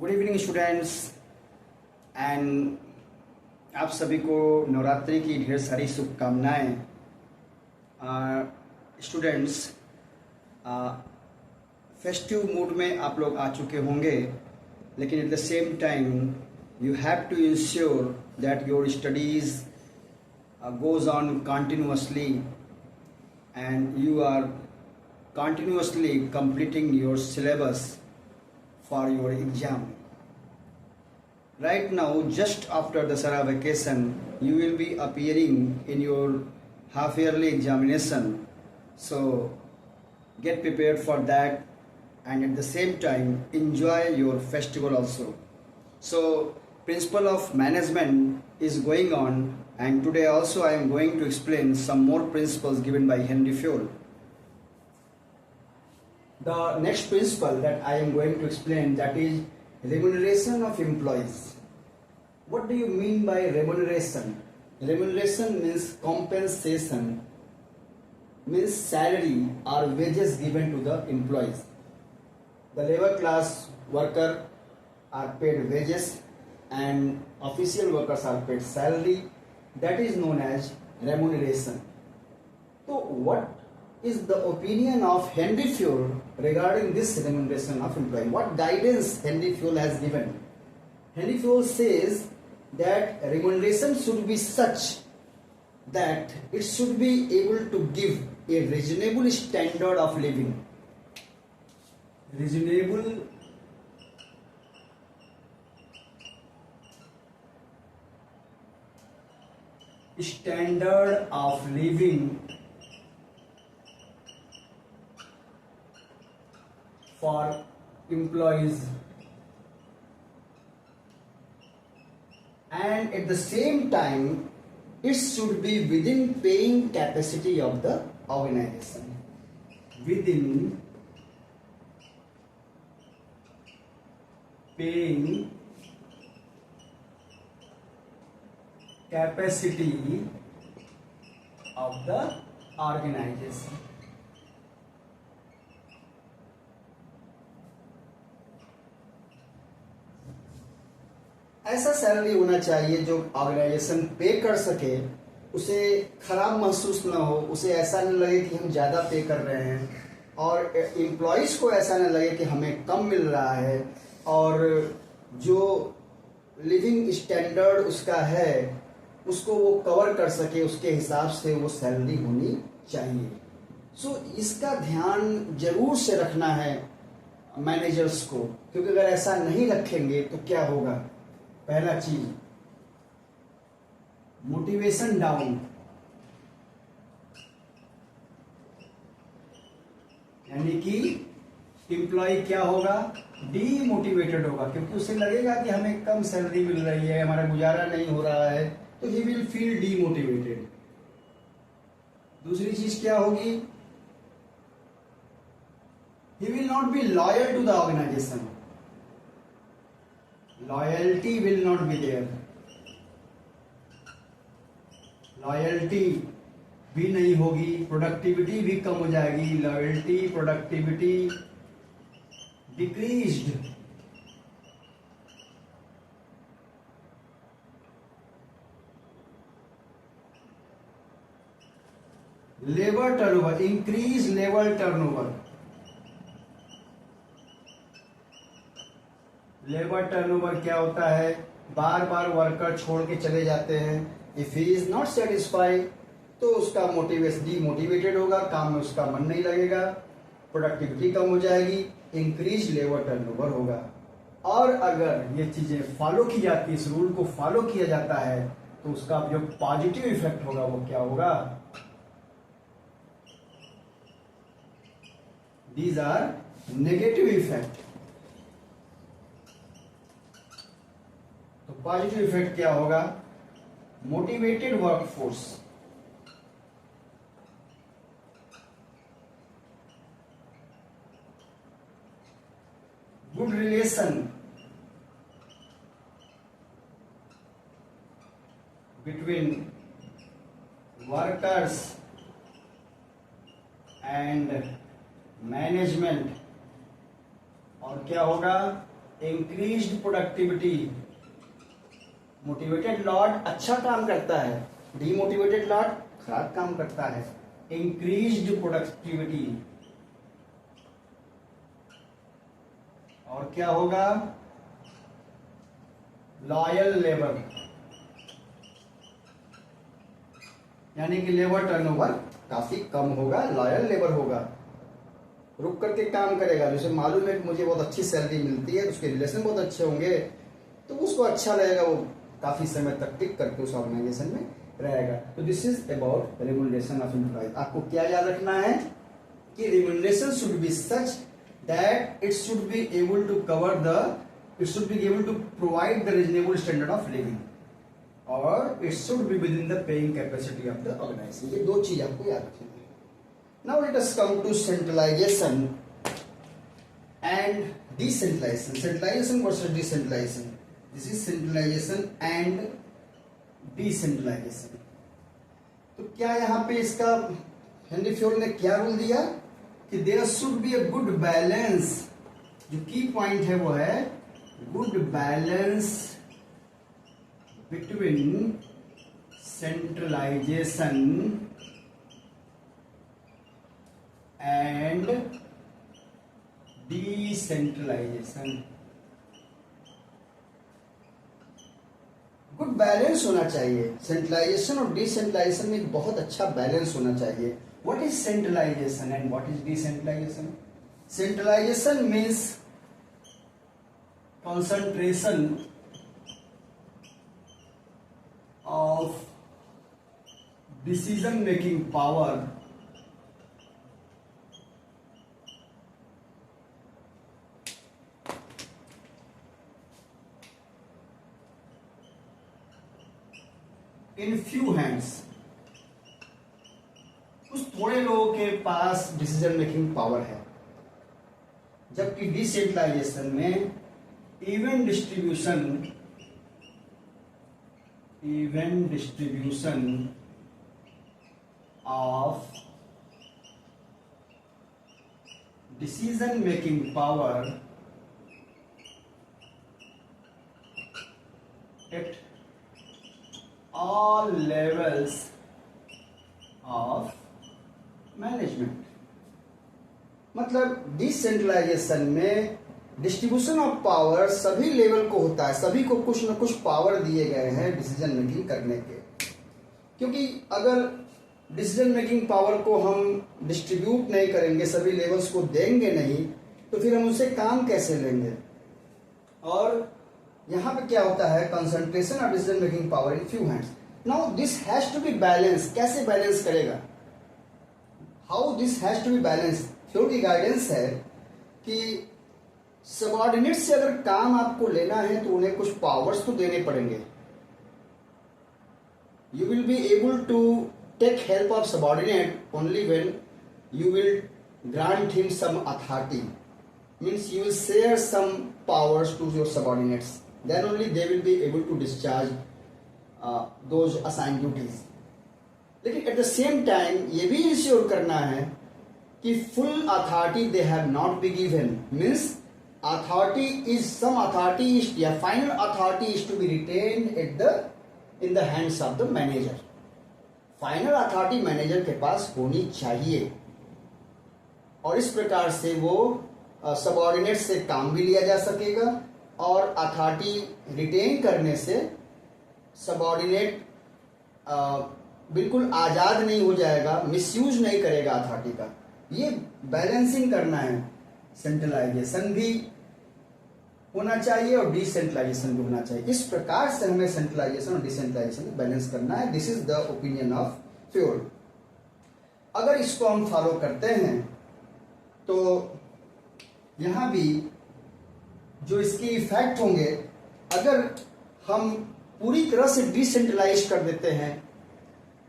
Good evening students and आप सभी को नवरात्रि की ढेर सारी शुभकामनाएं। स्टूडेंट्स, फेस्टिव मूड में आप लोग आ चुके होंगे, लेकिन at the same time you have to ensure that your studies goes on continuously and you are continuously completing your syllabus for your exam. Right now, just after the Sara vacation, you will be appearing in your half yearly examination. So get prepared for that and at the same time enjoy your festival also. So principle of management is going on, and today also I am going to explain some more principles given by Henry Fayol. The next principle that I am going to explain, that is remuneration of employees. What do you mean by remuneration? Remuneration means compensation, means salary or wages given to the employees. The labor class worker are paid wages and official workers are paid salary. That is known as remuneration. So what is the opinion of Henry Fayol regarding this remuneration of employee? What guidance Henry Fayol has given? Henry Fayol says that remuneration should be such that it should be able to give a reasonable standard of living. Reasonable standard of living for employees, and at the same time it should be within paying capacity of the organization. Within paying capacity of the organization. ऐसा salary होना चाहिए जो organisation पे कर सके, उसे खराब महसूस ना हो, उसे ऐसा न लगे कि हम ज़्यादा पे कर रहे हैं, और एम्प्लॉयज़ को ऐसा न लगे कि हमें कम मिल रहा है, और जो लिविंग स्टैंडर्ड उसका है उसको वो कवर कर सके, उसके हिसाब से वो सैलरी होनी चाहिए. सो इसका ध्यान जरूर से रखना है मैनेजर्स को, क्योंकि अगर ऐसा नहीं रखेंगे तो क्या होगा. पहला चीज, मोटिवेशन डाउन, यानी कि एम्प्लॉय क्या होगा, डीमोटिवेटेड होगा, क्योंकि उसे लगेगा कि हमें कम सैलरी मिल रही है, हमारा गुजारा नहीं हो रहा है, तो ही विल फील डीमोटिवेटेड. दूसरी चीज क्या होगी, he will not be loyal to the organisation. Loyalty will not be there. Loyalty भी नहीं होगी, प्रोडक्टिविटी भी कम हो जाएगी. Loyalty, productivity decreased. Labour turnover, increase labour turnover. Labour turnover क्या होता है, बार बार वर्कर छोड़ के चले जाते हैं. If he is not satisfied तो उसका मोटिवेशन डीमोटिवेटेड होगा, काम में उसका मन नहीं लगेगा, प्रोडक्टिविटी कम हो जाएगी, इंक्रीज लेबर टर्नओवर होगा. और अगर ये चीजें फॉलो की जाती है, इस रूल को फॉलो किया जाता है, तो उसका जो पॉजिटिव इफेक्ट होगा वो क्या होगा. These are negative effect. तो पॉजिटिव इफेक्ट क्या होगा, motivated workforce, good relation between workers and management, और क्या होगा, इंक्रीज्ड प्रोडक्टिविटी। मोटिवेटेड लॉट अच्छा काम करता है, डीमोटिवेटेड लॉट खराब काम करता है। Increased productivity. और क्या होगा? लॉयल लेबर, यानी कि लेबर टर्नओवर काफी कम होगा, लॉयल लेबर होगा, रुक करके काम करेगा। जैसे मालूम है कि मुझे बहुत अच्छी सैलरी मिलती है, उसके रिलेशन बहुत अच्छे होंगे, तो उसको अच्छा लगेगा, वो काफी समय तक टिक करके उस ऑर्गेनाइजेशन में रहेगा। तो this is about remuneration of employee. आपको क्या याद रखना है कि remuneration should be such that it should be able to cover the, it should be able to provide the reasonable standard of living, और it should be within the paying capacity of the organisation. ये दो चीज आपको याद रखनी है। Now let us come to centralisation and decentralisation. Centralisation versus decentralisation. This is centralisation and decentralisation. तो क्या यहाँ पे इसका हेनरी फ्योल ने क्या रूल दिया कि there should be a good balance. जो की पॉइंट है वो है good balance between centralisation and decentralisation. Good balance होना चाहिए। सेंट्रलाइजेशन और डिसेंट्रलाइजेशन में एक बहुत अच्छा बैलेंस होना चाहिए। What is centralisation and what is decentralisation? Centralisation means concentration of decision making power in few hands। कुछ थोड़े लोगों के पास डिसीजन मेकिंग पावर है, जबकि डिसेंट्रलाइजेशन में even distribution of decision making power at all levels of management. मतलब decentralisation में distribution of power सभी लेवल को होता है, सभी को कुछ न कुछ पावर दिए गए हैं डिसीजन मेकिंग करने के। क्योंकि अगर डिसीजन मेकिंग पावर को हम डिस्ट्रीब्यूट नहीं करेंगे, सभी लेवल्स को देंगे नहीं, तो फिर हम उसे काम कैसे लेंगे? और यहाँ पे क्या होता है? Concentration of decision making power in few hands. Now this has to be balance. कैसे बैलेंस करेगा? How this has to be balance? Fayol की गाइडेंस है कि सबऑर्डिनेट से अगर काम आपको लेना है तो उन्हें कुछ पावर्स तो देने पड़ेंगे। You will be able to take help of subordinate only when you will grant him some authority, means you will share some powers to your subordinates, then only they will be able to discharge those assigned duties। लेकिन at the same time ये भी ensure करना है कि full authority they have not been given, means authority is some authority is या final authority is to be retained at the in the hands of the manager। Final authority manager के पास होनी चाहिए, और इस प्रकार से वो सबऑर्डिनेट से काम भी लिया जा सकेगा, और अथॉरिटी रिटेन करने से सबऑर्डिनेट बिल्कुल आज़ाद नहीं हो जाएगा, मिसयूज नहीं करेगा अथॉरिटी का। ये बैलेंसिंग करना है। सेंट्रलाइजेशन भी होना चाहिए और डिसेंट्रलाइजेशन भी होना चाहिए। इस प्रकार से हमें सेंट्रलाइजेशन और डिसेंट्रलाइजेशन बैलेंस करना है। This is the opinion of Fayol. अगर इसको हम फॉलो करते हैं तो यहां भी जो इसके इफेक्ट होंगे, अगर हम पूरी तरह से डिसेंट्रलाइज कर देते हैं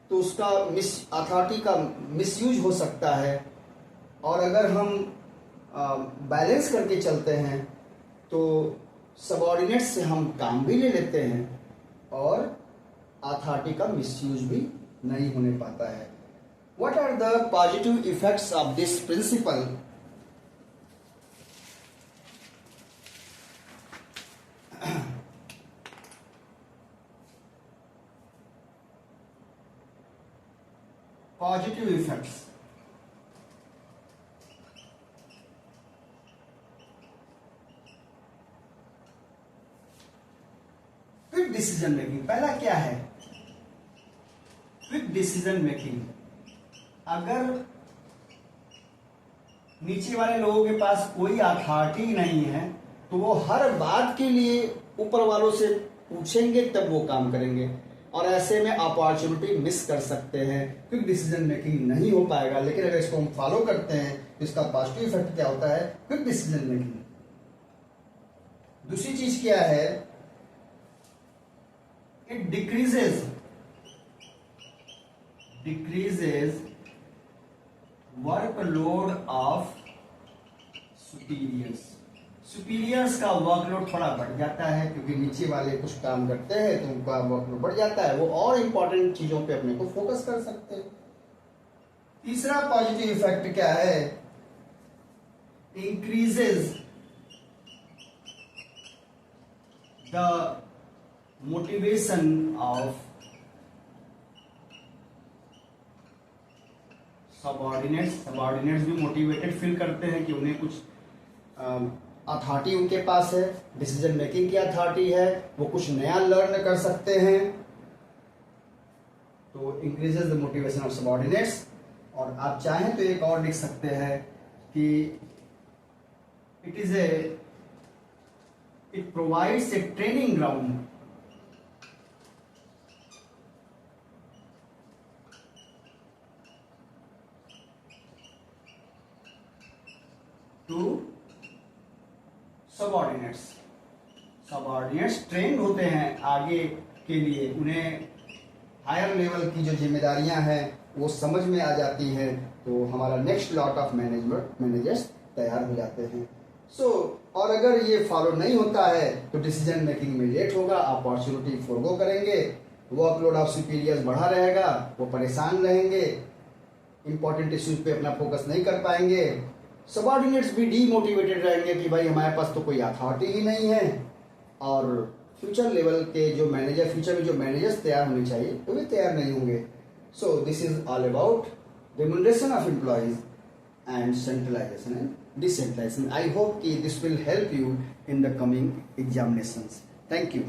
तो उसका अथॉरिटी का मिसयूज हो सकता है, और अगर हम बैलेंस करके चलते हैं तो सबऑर्डिनेट से हम काम भी ले लेते हैं और अथॉरिटी का मिसयूज भी नहीं होने पाता है। What are the positive effects of this principle? Positive effects. Quick decision making, पहला क्या है? Quick decision making. अगर नीचे वाले लोगों के पास कोई अथॉरिटी नहीं है तो वो हर बात के लिए ऊपर वालों से पूछेंगे तब वो काम करेंगे, और ऐसे में अपॉर्चुनिटी मिस कर सकते हैं, क्विक डिसीजन मेकिंग नहीं हो पाएगा। लेकिन अगर इसको हम फॉलो करते हैं तो इसका पॉजिटिव इफेक्ट क्या होता है? Quick decision making. दूसरी चीज क्या है? It decreases workload of superiors. Superiors का वर्कलोड थोड़ा बढ़ जाता है, क्योंकि नीचे वाले कुछ काम करते हैं तो उनका वर्कलोड बढ़ जाता है, वो और इंपॉर्टेंट चीजों पे अपने को फोकस कर सकते हैं। तीसरा पॉजिटिव इफेक्ट क्या है? Increases the motivation of subordinates भी मोटिवेटेड फील करते हैं कि उन्हें कुछ अथॉरिटी उनके पास है, डिसीजन मेकिंग की अथॉरिटी है, वो कुछ नया लर्न कर सकते हैं। तो increases the motivation of subordinates. और आप चाहें तो एक और लिख सकते हैं कि it provides a training ground to subordinates trained होते हैं आगे के लिए, उन्हें हायर लेवल की जो जिम्मेदारियां हैं वो समझ में आ जाती हैं, तो हमारा नेक्स्ट लॉट ऑफ मैनेजर्स तैयार हो जाते हैं। और अगर ये फॉलो नहीं होता है तो डिसीजन मेकिंग में लेट होगा, अपॉर्चुनिटी फोरगो करेंगे, वर्कलोड ऑफ सुपीरियर्स बढ़ा रहेगा, वो परेशान रहेंगे, इंपॉर्टेंट इश्यूज पे अपना फोकस नहीं कर पाएंगे। सबॉर्डिनेट्स भी डीमोटिवेटेड रहेंगे कि भाई हमारे पास तो कोई अथॉरिटी ही नहीं है, और फ्यूचर लेवल के जो मैनेजर, फ्यूचर में जो मैनेजर्स तैयार होने चाहिए वो भी तैयार नहीं होंगे। So this is all about remuneration of employees and centralisation and decentralisation. I hope कि this will help you in the coming examinations. Thank you.